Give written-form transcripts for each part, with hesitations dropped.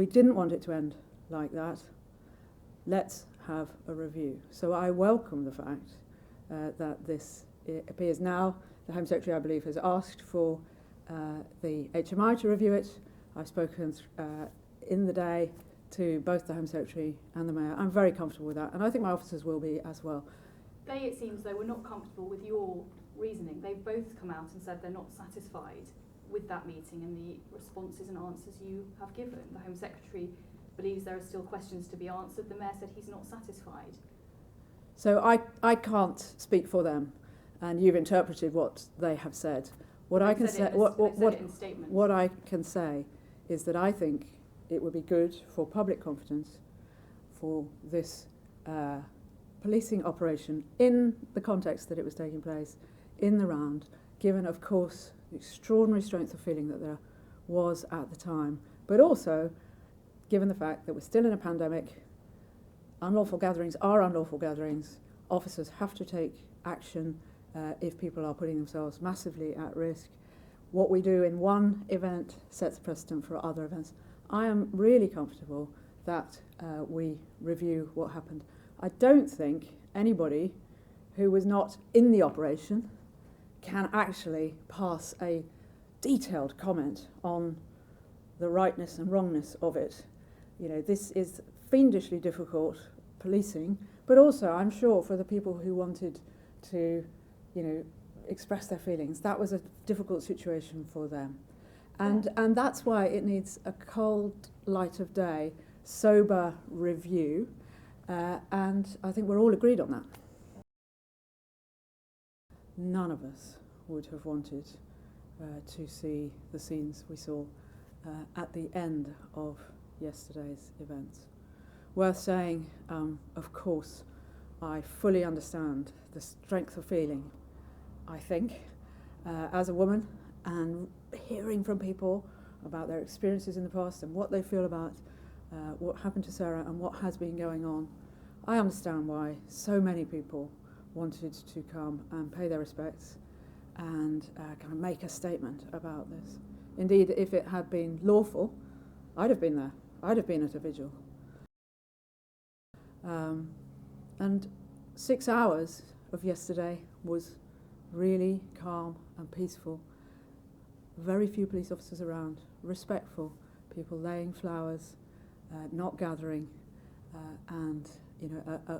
We didn't want it to end like that. Let's have a review. So I welcome the fact that this appears now. The Home Secretary, I believe, has asked for the HMI to review it. I've spoken in the day to both the Home Secretary and the Mayor. I'm very comfortable with that, and I think my officers will be as well. They, it seems, though, were not comfortable with your reasoning. They've both come out and said they're not satisfied with that meeting and the responses and answers you have given. The Home Secretary believes there are still questions to be answered. The Mayor said he's not satisfied. So I can't speak for them, and you've interpreted what they have said. What I can say, what I can say is that I think it would be good for public confidence for this policing operation in the context that it was taking place in the round, given, of course, the extraordinary strength of feeling that there was at the time, but also given the fact that we're still in a pandemic. Unlawful gatherings are unlawful gatherings. Officers have to take action if people are putting themselves massively at risk. What we do in one event sets precedent for other events. I am really comfortable that we review what happened. I don't think anybody who was not in the operation can actually pass a detailed comment on the rightness and wrongness of it. You know, this is fiendishly difficult policing, but also, I'm sure, for the people who wanted to, you know, express their feelings, that was a difficult situation for them. And that's why it needs a cold light of day, sober review, and I think we're all agreed on that. None of us would have wanted to see the scenes we saw at the end of yesterday's events. Worth saying, of course, I fully understand the strength of feeling, I think, as a woman, and hearing from people about their experiences in the past and what they feel about what happened to Sarah and what has been going on. I understand why so many people wanted to come and pay their respects and kind of make a statement about this. Indeed, if it had been lawful, I'd have been there. I'd have been at a vigil. And 6 hours of yesterday was really calm and peaceful. Very few police officers around, respectful, people laying flowers, not gathering, and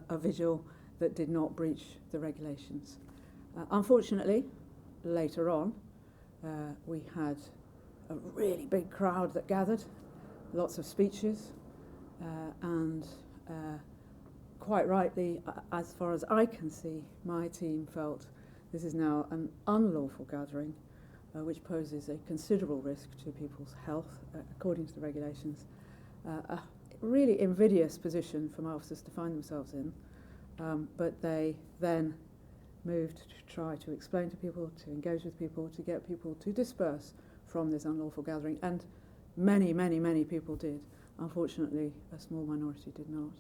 a vigil that did not breach the regulations. Unfortunately, later on, we had a really big crowd that gathered, lots of speeches, and quite rightly, as far as I can see, my team felt this is now an unlawful gathering, which poses a considerable risk to people's health, according to the regulations. A really invidious position for my officers to find themselves in, but they then moved to try to explain to people, to engage with people, to get people to disperse from this unlawful gathering, and many, many, many people did. Unfortunately, a small minority did not.